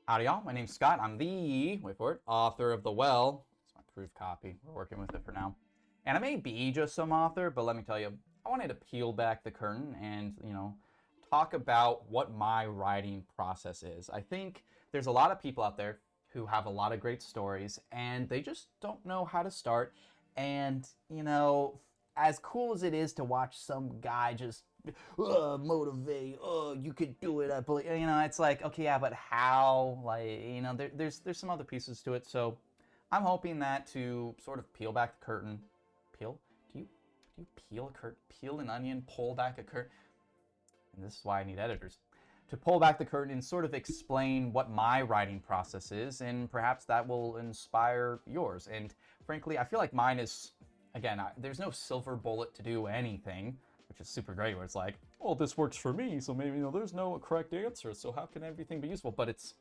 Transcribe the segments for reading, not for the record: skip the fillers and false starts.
Howdy y'all, my name's Scott. I'm the, wait for it, author of The Well. It's my proof copy. We're working with it for now. And I may be just some author, but let me tell you, I wanted to peel back the curtain and, talk about what my writing process is. I think there's a lot of people out there who have a lot of great stories and they just don't know how to start. And, as cool as it is to watch some guy just motivate, you could do it, I believe, it's like, okay, yeah, but how? Like, there's some other pieces to it. So I'm hoping that to sort of peel back the curtain. Peel? Do you peel a curtain? Peel an onion, pull back a curtain? And this is why I need editors. To pull back the curtain and sort of explain what my writing process is, and perhaps that will inspire yours. And frankly, I feel like mine is, again, there's no silver bullet to do anything, which is super great, where it's like, oh, this works for me, so maybe, there's no correct answer, so how can everything be useful? But it's,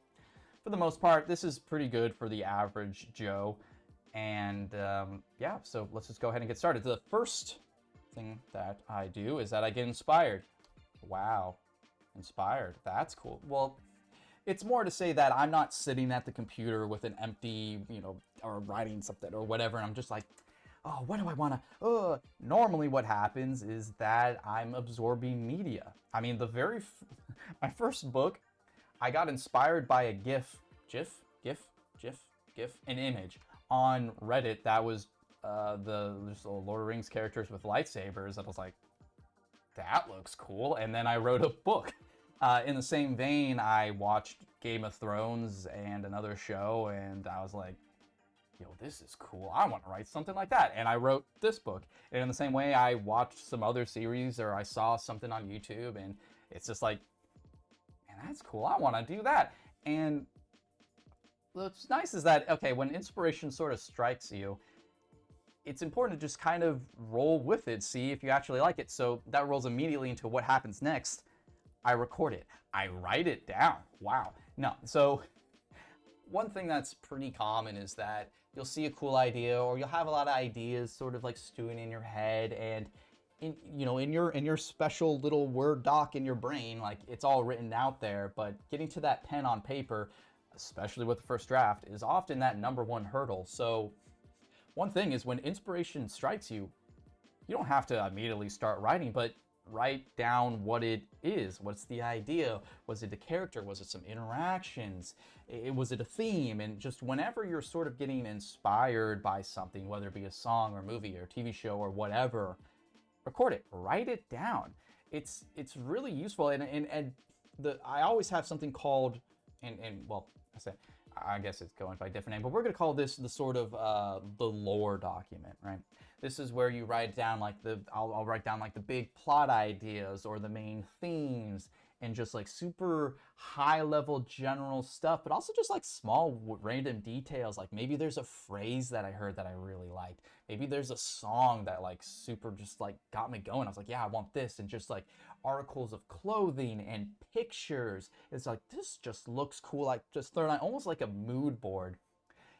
for the most part, this is pretty good for the average Joe. And yeah, so let's just go ahead and get started. The first thing that I do is that I get inspired. Wow, inspired, that's cool. Well, it's more to say that I'm not sitting at the computer with an empty, or writing something or whatever, and I'm just like, oh, what do I want to, normally what happens is that I'm absorbing media. I mean, my first book, I got inspired by a GIF, an image on Reddit that was the Lord of the Rings characters with lightsabers. And I was like, that looks cool. And then I wrote a book. In the same vein, I watched Game of Thrones and another show, and I was like, yo, this is cool. I want to write something like that. And I wrote this book. And in the same way, I watched some other series or I saw something on YouTube, and it's just like, man, that's cool. I want to do that. And what's nice is that, okay, when inspiration sort of strikes you, it's important to just kind of roll with it, see if you actually like it. So that rolls immediately into what happens next. I record it. I write it down. Wow. No. So one thing that's pretty common is that you'll see a cool idea, or you'll have a lot of ideas sort of like stewing in your head, and in your special little Word doc in your brain, like it's all written out there, but getting to that pen on paper, especially with the first draft, is often that number one hurdle. So one thing is, when inspiration strikes you, you don't have to immediately start writing, but write down what it is. What's the idea? Was it a character? Was it some interactions? Was it a theme? And just whenever you're sort of getting inspired by something, whether it be a song or movie or TV show or whatever, record it, write it down. It's really useful. And I always have something called, well, I guess it's going by a different name, but we're going to call this the sort of the lore document, right? This is where you write down like I'll write down like the big plot ideas or the main themes, and just like super high level general stuff, but also just like small random details. Like maybe there's a phrase that I heard that I really liked. Maybe there's a song that like super just like got me going. I was like, yeah, I want this. And just like articles of clothing and pictures. It's like, this just looks cool. Like just throw it almost like a mood board.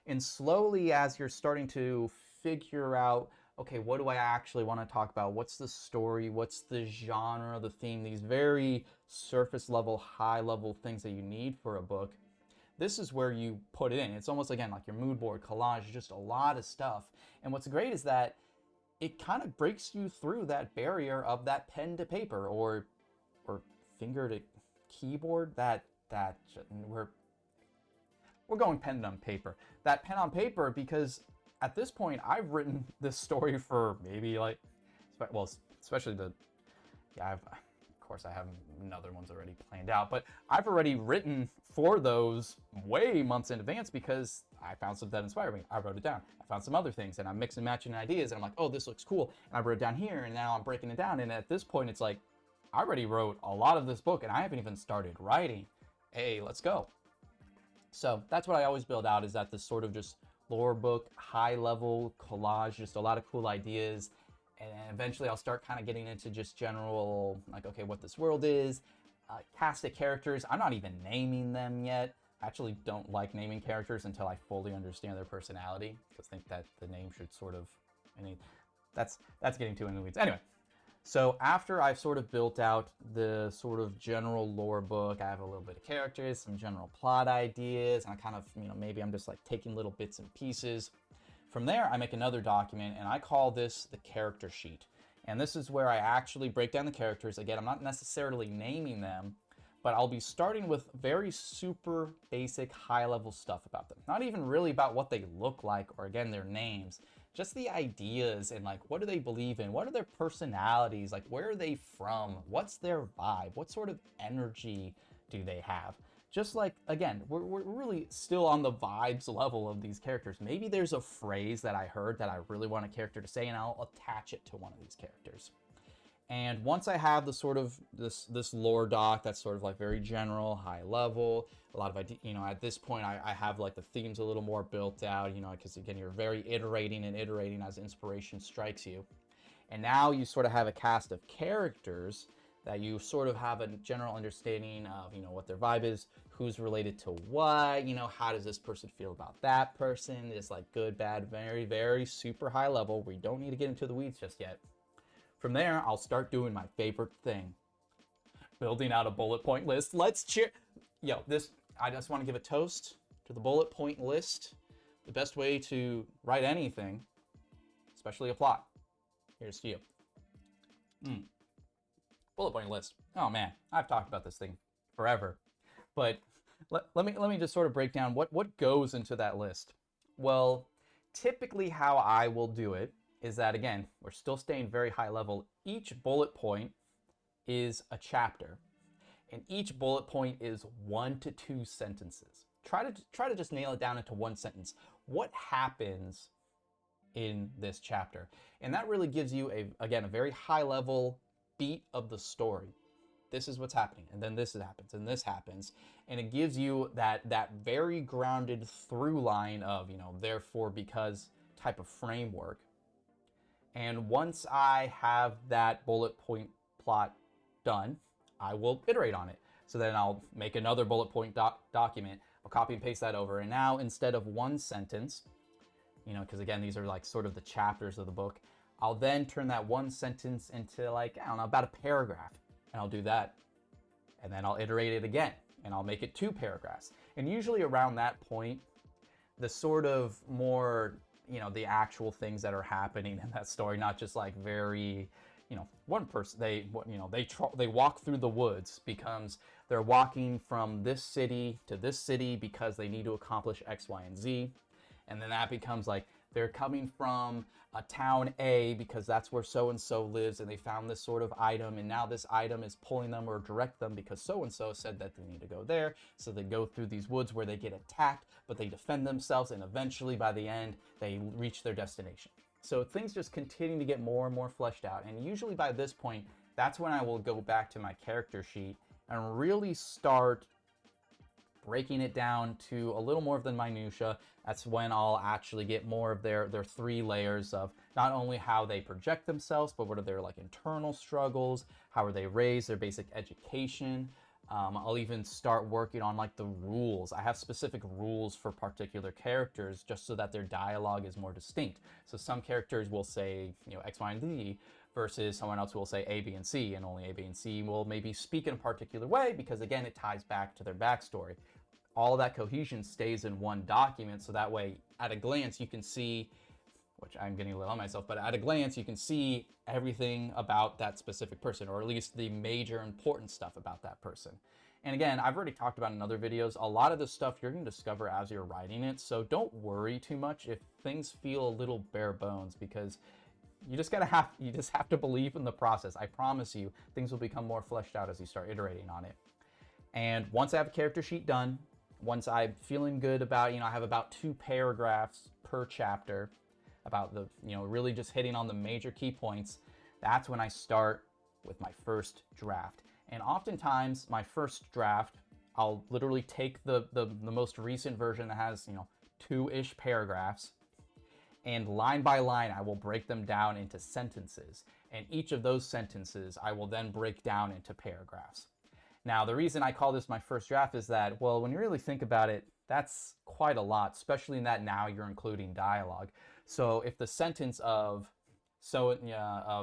And slowly, as you're starting to figure out, okay, what do I actually want to talk about? What's the story? What's the genre, the theme? These very surface level, high level things that you need for a book. This is where you put it in. It's almost, again, like your mood board, collage, just a lot of stuff. And what's great is that it kind of breaks you through that barrier of that pen to paper or finger to keyboard. We're going pen on paper. That pen on paper, because at this point, I've written this story for maybe like, well, especially of course I have other ones already planned out, but I've already written for those way months in advance because I found something that inspired me. I wrote it down. I found some other things, and I'm mixing and matching ideas, and I'm like, oh, this looks cool. And I wrote it down here, and now I'm breaking it down. And at this point, it's like, I already wrote a lot of this book, and I haven't even started writing. Hey, let's go. So that's what I always build out, is that this sort of just lore book, high level collage, just a lot of cool ideas. And eventually I'll start kind of getting into just general, like, okay, what this world is, cast of characters. I'm not even naming them yet. I actually don't like naming characters until I fully understand their personality, because I think that the name should sort of, that's getting too in the weeds. Anyway, So after I've sort of built out the sort of general lore book, I have a little bit of characters, some general plot ideas, and I kind of, maybe I'm just like taking little bits and pieces. From there, I make another document, and I call this the character sheet. And this is where I actually break down the characters. Again, I'm not necessarily naming them, but I'll be starting with very super basic high-level stuff about them. Not even really about what they look like or, again, their names. Just the ideas and like what do they believe in? What are their personalities? Like where are they from? What's their vibe? What sort of energy do they have? Just like, again, we're really still on the vibes level of these characters. Maybe there's a phrase that I heard that I really want a character to say, and I'll attach it to one of these characters. And once I have the sort of this lore doc that's sort of like very general, high level, a lot of idea, at this point I have like the themes a little more built out, because again, you're very iterating and iterating as inspiration strikes you. And now you sort of have a cast of characters that you sort of have a general understanding of, what their vibe is, who's related to what, how does this person feel about that person, just like good, bad, very, very super high level. We don't need to get into the weeds just yet. From there, I'll start doing my favorite thing, building out a bullet point list. Let's cheer. I just want to give a toast to the bullet point list. The best way to write anything, especially a plot. Here's to you. Bullet point list. Oh man, I've talked about this thing forever. But let me just sort of break down what goes into that list. Well, typically how I will do it is that, again, we're still staying very high level. Each bullet point is a chapter, and each bullet point is 1 to 2 sentences. Try to just nail it down into one sentence. What happens in this chapter? And that really gives you a very high level beat of the story. This is what's happening, and then this happens, and this happens, and it gives you that very grounded through line of, therefore, because type of framework. And once I have that bullet point plot done, I will iterate on it. So then I'll make another bullet point document. I'll copy and paste that over. And now instead of one sentence, because again, these are like sort of the chapters of the book, I'll then turn that one sentence into like, I don't know, about a paragraph. And I'll do that. And then I'll iterate it again. And I'll make it 2 paragraphs. And usually around that point, the sort of more, the actual things that are happening in that story, not just like very, one person, they walk through the woods becomes they're walking from this city to this city because they need to accomplish X, Y, and Z. And then that becomes like they're coming from a town A because that's where so-and-so lives and they found this sort of item, and now this item is pulling them or direct them because so-and-so said that they need to go there. So they go through these woods where they get attacked, but they defend themselves, and eventually by the end, they reach their destination. So things just continue to get more and more fleshed out. And usually by this point, that's when I will go back to my character sheet and really start breaking it down to a little more of the minutia. That's when I'll actually get more of their 3 layers of not only how they project themselves, but what are their like internal struggles, how are they raised, their basic education. I'll even start working on like the rules. I have specific rules for particular characters just so that their dialogue is more distinct. So some characters will say, X, Y, and Z, versus someone else who will say A, B, and C, and only A, B, and C will maybe speak in a particular way because, again, it ties back to their backstory. All of that cohesion stays in one document, so that way, at a glance, you can see, which I'm getting a little on myself, but at a glance, you can see everything about that specific person, or at least the major important stuff about that person. And again, I've already talked about in other videos, a lot of this stuff you're going to discover as you're writing it, so don't worry too much if things feel a little bare bones, because you just have to believe in the process. I promise you, things will become more fleshed out as you start iterating on it. And once I have a character sheet done, once I'm feeling good about, I have about 2 paragraphs per chapter about the, really just hitting on the major key points, that's when I start with my first draft. And oftentimes, my first draft, I'll literally take the most recent version that has, 2-ish paragraphs, and line by line, I will break them down into sentences. And each of those sentences, I will then break down into paragraphs. Now, the reason I call this my first draft is that, well, when you really think about it, that's quite a lot, especially in that now you're including dialogue. So if the sentence of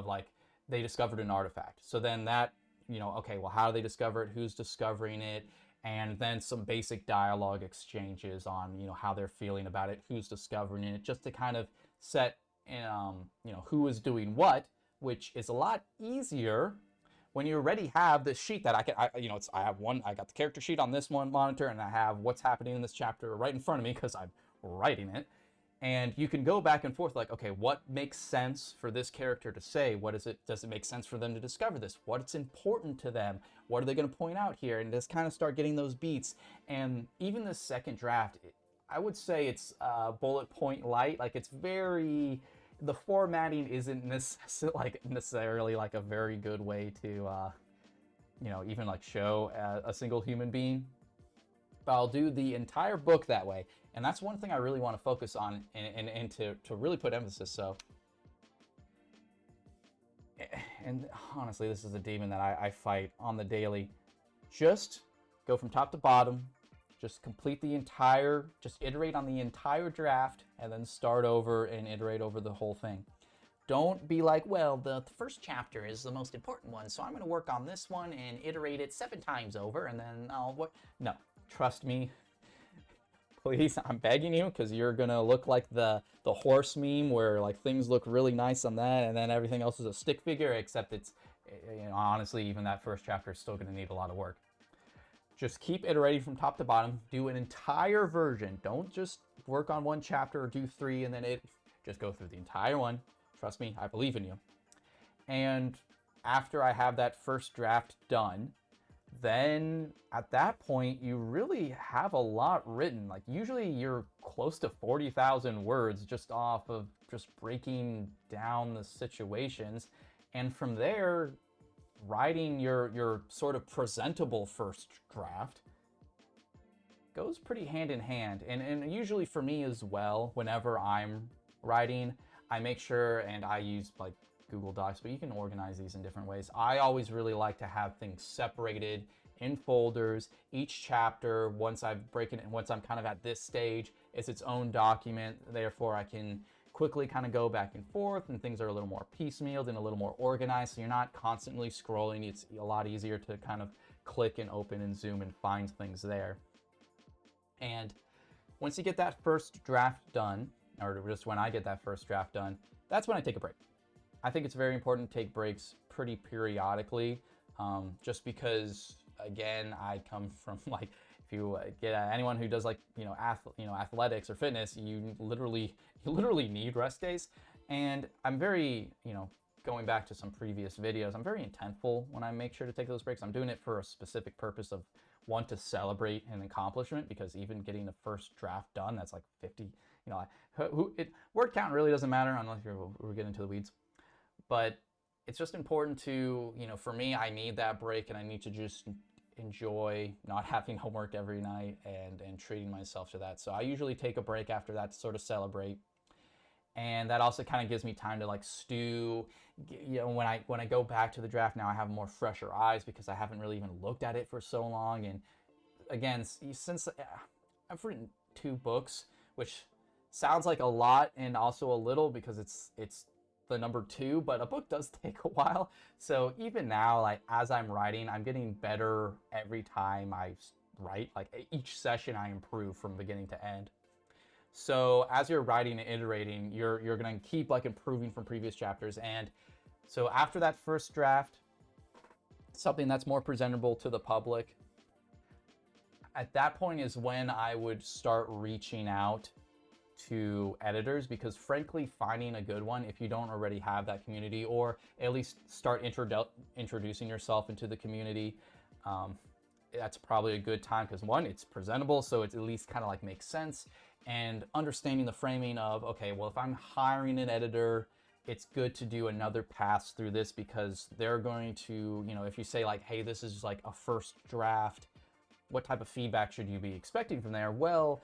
like they discovered an artifact. So then that, okay, well, how do they discover it? Who's discovering it? And then some basic dialogue exchanges on, how they're feeling about it, who's discovering it, just to kind of set, who is doing what, which is a lot easier when you already have this sheet that I got the character sheet on this one monitor, and I have what's happening in this chapter right in front of me because I'm writing it. And you can go back and forth like, okay, what makes sense for this character to say? Does it make sense for them to discover this? What's important to them? What are they going to point out here? And just kind of start getting those beats. And even the second draft, I would say it's bullet point light. Like, it's very, the formatting isn't necessarily like a very good way to, even like show a single human being. But I'll do the entire book that way. And that's one thing I really want to focus on and to really put emphasis. So, and honestly, this is a demon that I fight on the daily. Just go from top to bottom, just just iterate on the entire draft, and then start over and iterate over the whole thing. Don't be like, well, the first chapter is the most important one, so I'm going to work on this one and iterate it 7 times over, and then No, trust me. Please, I'm begging you, because you're gonna look like the horse meme where like things look really nice on that and then everything else is a stick figure, except it's, honestly, even that first chapter is still gonna need a lot of work. Just keep iterating from top to bottom. Do an entire version. Don't just work on one chapter or do 3 and then just go through the entire one. Trust me, I believe in you. And after I have that first draft done, then at that point you really have a lot written. Like, usually you're close to 40,000 words just off of just breaking down the situations, and from there writing your sort of presentable first draft goes pretty hand in hand. And usually for me as well, whenever I'm writing, I make sure, and I use like Google Docs, but you can organize these in different ways. I always really like to have things separated in folders. Each chapter, once I've broken it, once I'm kind of at this stage, is its own document. Therefore, I can quickly kind of go back and forth, and things are a little more piecemealed and a little more organized, so you're not constantly scrolling. It's a lot easier to kind of click and open and zoom and find things there. And once you get that first draft done, or just when I get that first draft done, that's when I take a break. I think it's very important to take breaks pretty periodically, just because, again, I come from, like, if you get anyone who does like athletics or fitness, you literally need rest days. And I'm very, going back to some previous videos, I'm very intentful when I make sure to take those breaks. I'm doing it for a specific purpose of, one, to celebrate an accomplishment, because even getting the first draft done, that's like 50. Word count really doesn't matter unless we're getting into the weeds. But it's just important to, for me, I need that break, and I need to just enjoy not having homework every night and treating myself to that. So I usually take a break after that to sort of celebrate. And that also kind of gives me time to like stew. When I go back to the draft now, I have more fresher eyes because I haven't really even looked at it for so long. And again, since I've written 2 books, which sounds like a lot and also a little because it's the number 2, but a book does take a while. So even now, like, as I'm writing, I'm getting better every time I write. Like, each session I improve from beginning to end. So as you're writing and iterating, you're gonna keep like improving from previous chapters. And so after that first draft, something that's more presentable to the public, at that point is when I would start reaching out to editors, because frankly, finding a good one, if you don't already have that community, or at least start introducing yourself into the community, that's probably a good time, because 1, it's presentable, so it at least kind of like makes sense, and understanding the framing of, okay, well, if I'm hiring an editor, it's good to do another pass through this, because they're going to, if you say like, hey, this is like a first draft, what type of feedback should you be expecting from there? Well,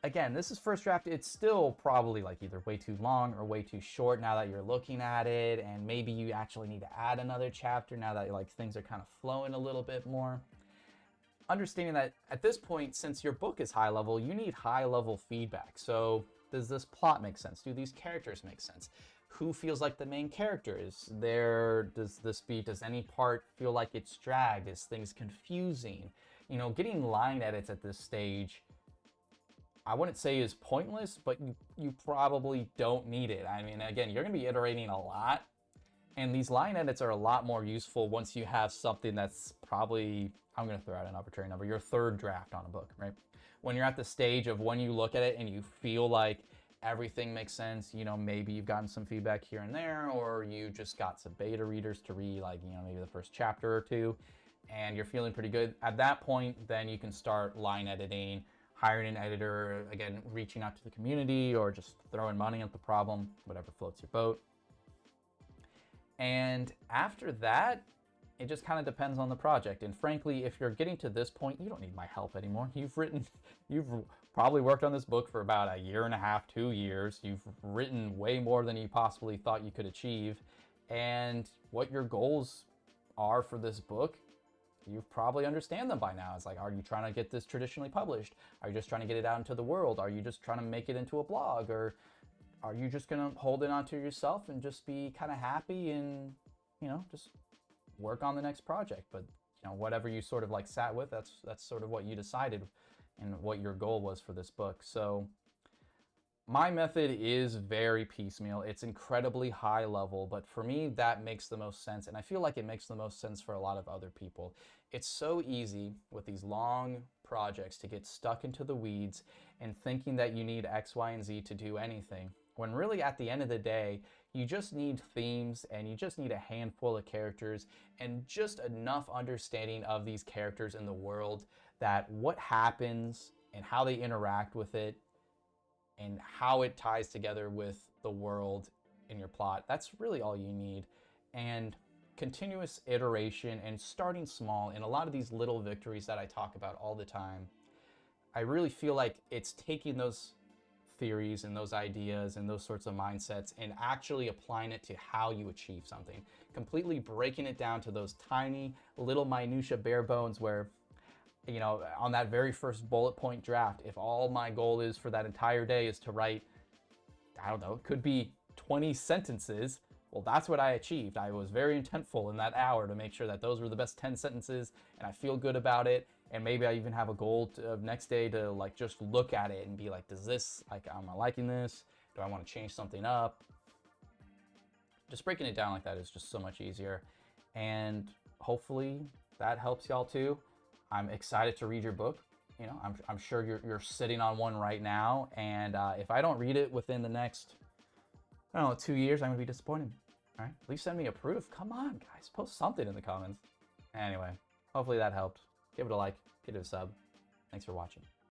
again, this is first draft. It's still probably like either way too long or way too short now that you're looking at it, and maybe you actually need to add another chapter now that like things are kind of flowing a little bit more. Understanding that at this point, since your book is high level, you need high level feedback. So does this plot make sense? Do these characters make sense? who feels like the main character? Does any part feel like it's dragged? Is things confusing? You know, getting line edits at this stage, I wouldn't say is pointless, but you probably don't need it. I mean, again, you're going to be iterating a lot, and these line edits are a lot more useful once you have something that's probably, I'm going to throw out an arbitrary number, your third draft on a book, right? When you're at the stage of when you look at it and you feel like everything makes sense, you know, maybe you've gotten some feedback here and there, or you just got some beta readers to read, like, you know, maybe the first chapter or two, and you're feeling pretty good. At that point, then you can start line editing, hiring an editor, again, reaching out to the community, or just throwing money at the problem, whatever floats your boat. And after that, it just kind of depends on the project. And frankly, if you're getting to this point, you don't need my help anymore. You've probably worked on this book for about a year and a half, 2 years. You've written way more than you possibly thought you could achieve. And what your goals are for this book, you probably understand them by now. It's like, are you trying to get this traditionally published? Are you just trying to get it out into the world? Are you just trying to make it into a blog? Or are you just going to hold it onto yourself and just be kind of happy and, you know, just work on the next project? But, you know, whatever you sort of like sat with, that's sort of what you decided and what your goal was for this book. So my method is very piecemeal. It's incredibly high level, but for me, that makes the most sense. And I feel like it makes the most sense for a lot of other people. It's so easy with these long projects to get stuck into the weeds and thinking that you need X, Y, and Z to do anything, when really at the end of the day, you just need themes and you just need a handful of characters and just enough understanding of these characters in the world that what happens and how they interact with it and how it ties together with the world in your plot. That's really all you need. And continuous iteration and starting small, and a lot of these little victories that I talk about all the time, I really feel like it's taking those theories and those ideas and those sorts of mindsets and actually applying it to how you achieve something, completely breaking it down to those tiny little minutia bare bones where, you know, on that very first bullet point draft, if all my goal is for that entire day is to write, I don't know, it could be 20 sentences, well, that's what I achieved. I was very intentful in that hour to make sure that those were the best 10 sentences, and I feel good about it. And maybe I even have a goal to, next day to like just look at it and be like, does this, like, am I liking this? Do I want to change something up? Just breaking it down like that is just so much easier. And hopefully that helps y'all too. I'm excited to read your book. You know, I'm sure you're sitting on one right now. And if I don't read it within the next, I don't know, 2 years, I'm gonna be disappointed. All right, at least send me a proof. Come on, guys, post something in the comments. Anyway, hopefully that helped. Give it a like, give it a sub. Thanks for watching.